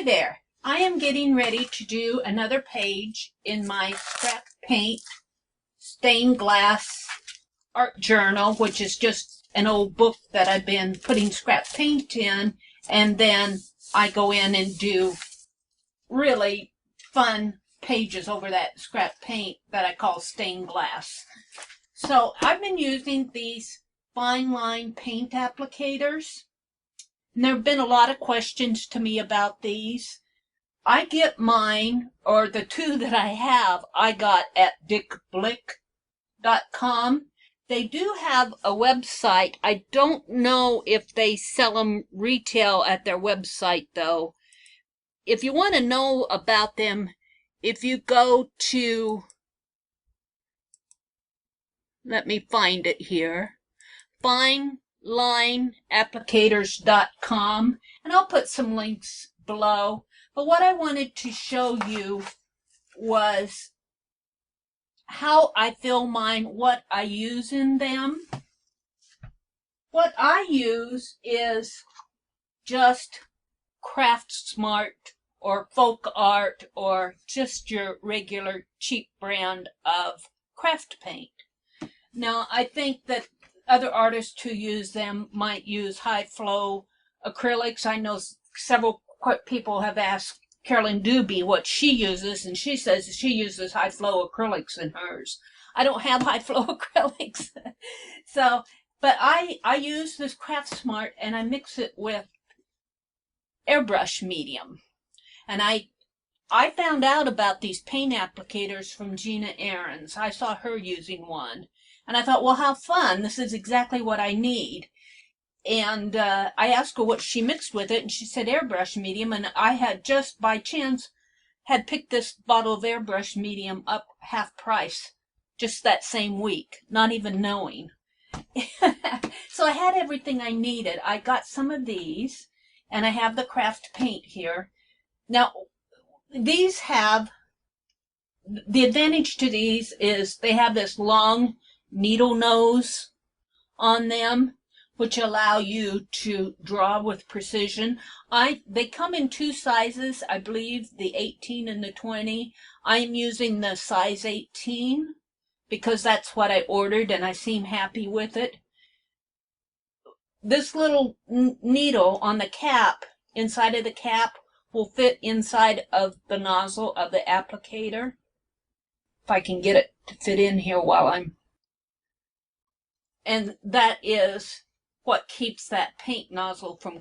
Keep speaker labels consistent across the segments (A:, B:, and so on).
A: there. I am getting ready to do another page in my scrap paint stained glass art journal, which is just an old book that I've been putting scrap paint in, and then I go in and do really fun pages over that scrap paint that I call stained glass. So I've been using these Fineline Paint Applicators. And there have been a lot of questions to me about these. I get mine, or the two that I have, I got at dickblick.com. They do have a website. I don't know if they sell them retail at their website, though. If you want to know about them, if you go to, let me find it here, FinelineApplicators.com, and I'll put some links below. But what I wanted to show you was how I fill mine, what I use in them. What I use is just Craft Smart or Folk Art or just your regular cheap brand of craft paint. Now, I think that other artists who use them might use high flow acrylics. I know several people have asked Carolyn Doobie what she uses, and she says she uses high flow acrylics in hers. I don't have high flow acrylics. So, but I use this Craft Smart and I mix it with airbrush medium. And I found out about these paint applicators from Gina Ahrens. I saw her using one. And I thought, well, how fun. This is exactly what I need. And I asked her what she mixed with it, and she said airbrush medium. And I had just by chance had picked this bottle of airbrush medium up half price just that same week, not even knowing. So I had everything I needed. I got some of these, and I have the craft paint here. Now, these have, the advantage to these is they have this long needle nose on them, which allow you to draw with precision. They come in two sizes, I believe, the 18 and the 20. I'm using the size 18 because that's what I ordered and I seem happy with it. This little needle on the cap, inside of the cap, will fit inside of the nozzle of the applicator. If I can get it to fit in here while I'm... And that is what keeps that paint nozzle from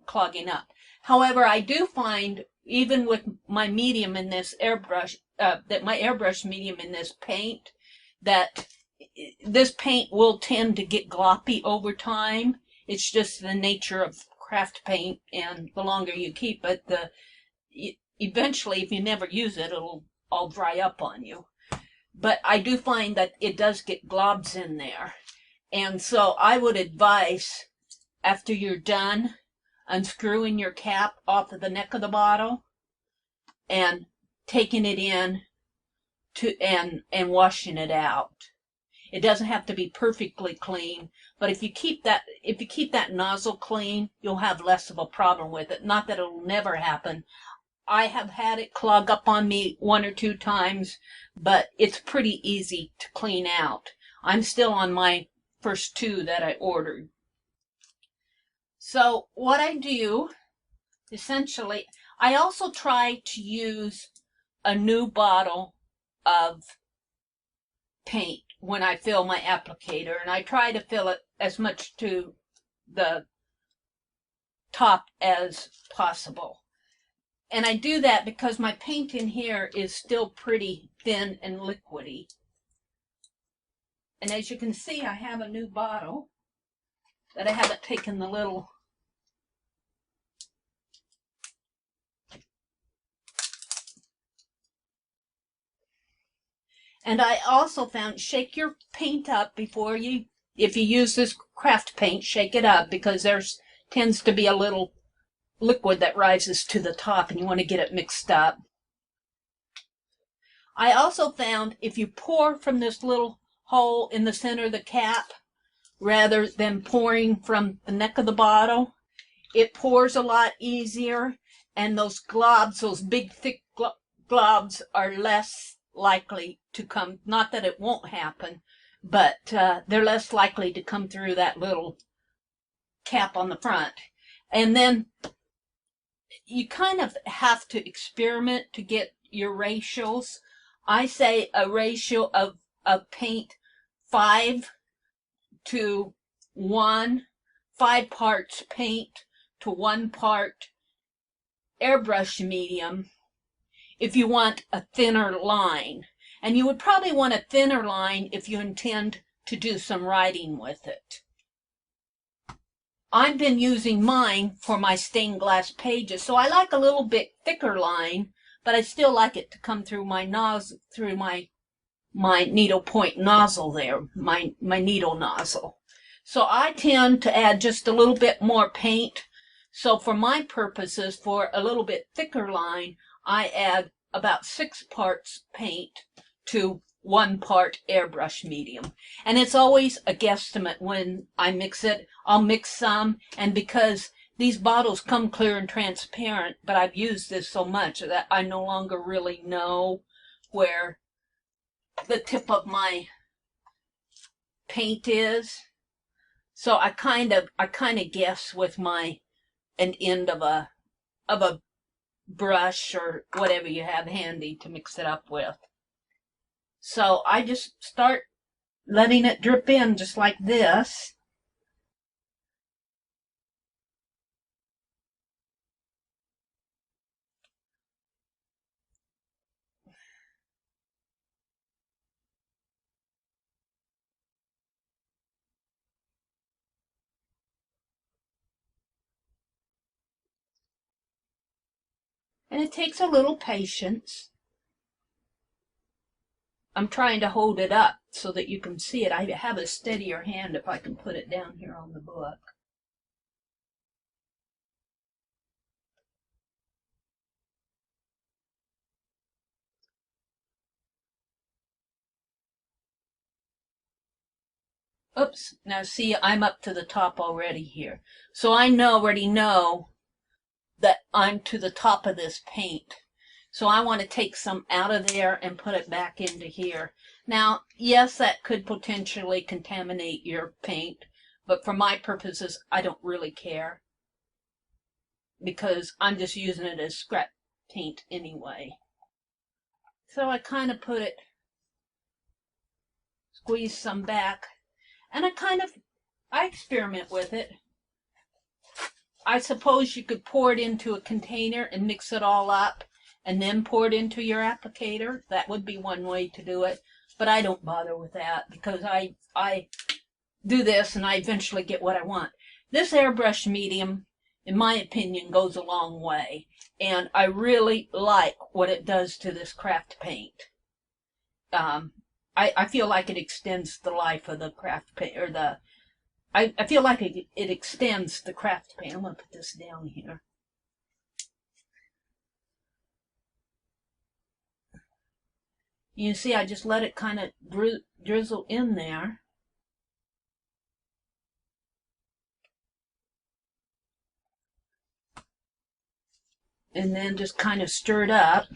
A: clogging up. However, I do find, even with my medium in this airbrush, that my airbrush medium in this paint, that this paint will tend to get gloppy over time. It's just the nature of craft paint, and the longer you keep it, eventually, if you never use it, it'll all dry up on you. But I do find that it does get globs in there. And so I would advise, after you're done, unscrewing your cap off of the neck of the bottle and taking it in and washing it out. It doesn't have to be perfectly clean, but if you keep that nozzle clean, you'll have less of a problem with it. Not that it'll never happen. I have had it clog up on me 1 or 2 times, but it's pretty easy to clean out. I'm still on my first 2 that I ordered. So what I do, essentially, I also try to use a new bottle of paint when I fill my applicator, and I try to fill it as much to the top as possible. And I do that because my paint in here is still pretty thin and liquidy. And as you can see, I have a new bottle that I haven't taken the little and I also found, shake your paint up before you, if you use this craft paint, shake it up because there's tends to be a little liquid that rises to the top and you want to get it mixed up. I also found if you pour from this little hole in the center of the cap rather than pouring from the neck of the bottle, it pours a lot easier, and those globs, those big thick globs, are less likely to come. Not that it won't happen, but they're less likely to come through that little cap on the front. And then you kind of have to experiment to get your ratios. I say a ratio of paint 5 to 1, 5 parts paint to 1 part airbrush medium if you want a thinner line. And you would probably want a thinner line if you intend to do some writing with it. I've been using mine for my stained glass pages, so I like a little bit thicker line, but I still like it to come through my nozzle, through my needle point nozzle there, my needle nozzle. So I tend to add just a little bit more paint. So for my purposes, for a little bit thicker line, I add about 6 parts paint to 1 part airbrush medium. And it's always a guesstimate when I mix it. I'll mix some, and because these bottles come clear and transparent, but I've used this so much that I no longer really know where the tip of my paint is. So I kind of guess with an end of a brush or whatever you have handy to mix it up with. So I just start letting it drip in just like this. And it takes a little patience. I'm trying to hold it up so that you can see it. I have a steadier hand if I can put it down here on the book. Oops, now see, I'm up to the top already here. So I already know that I'm to the top of this paint. So I want to take some out of there and put it back into here. Now, yes, that could potentially contaminate your paint, but for my purposes, I don't really care because I'm just using it as scrap paint anyway. So I kind of put it, squeeze some back, and I experiment with it. I suppose you could pour it into a container and mix it all up and then pour it into your applicator. That would be one way to do it, but I don't bother with that because I do this and I eventually get what I want. This airbrush medium, in my opinion, goes a long way, and I really like what it does to this craft paint. I feel like it extends the life of the craft paint, or I feel like it extends the craft paint. I'm going to put this down here. You see, I just let it kind of drizzle in there. And then just kind of stir it up.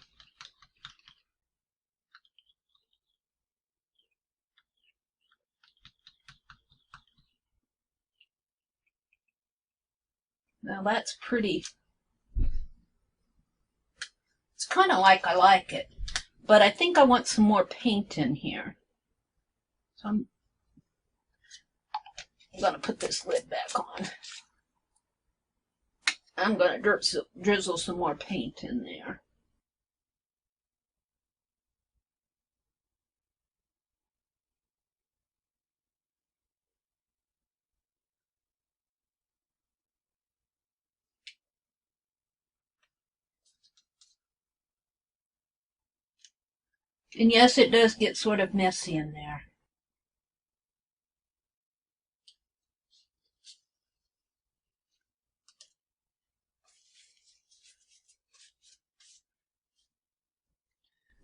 A: Now that's pretty. It's kind of like I like it, but I think I want some more paint in here. So I'm going to put this lid back on. I'm going to drizzle some more paint in there. And yes, it does get sort of messy in there.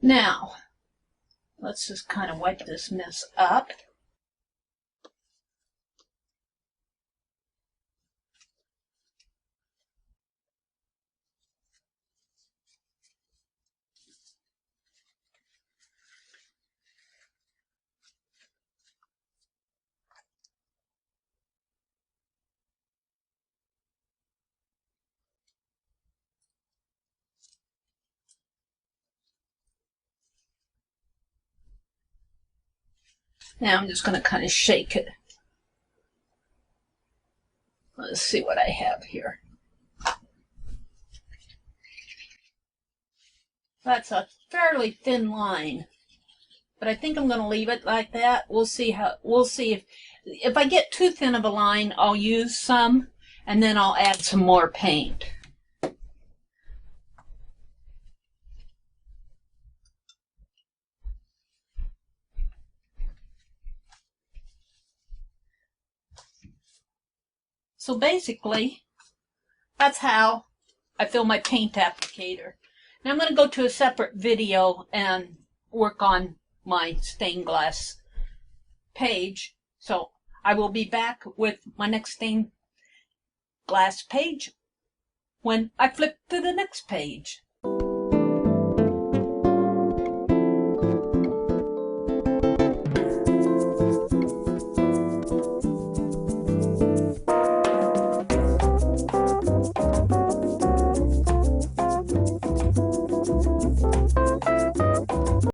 A: Now, let's just kind of wipe this mess up. Now I'm just going to kind of shake it. Let's see what I have here. That's a fairly thin line, but I think I'm going to leave it like that. We'll see if I get too thin of a line, I'll use some, and then I'll add some more paint. So basically, that's how I fill my paint applicator. Now I'm going to go to a separate video and work on my stained glass page. So I will be back with my next stained glass page when I flip to the next page.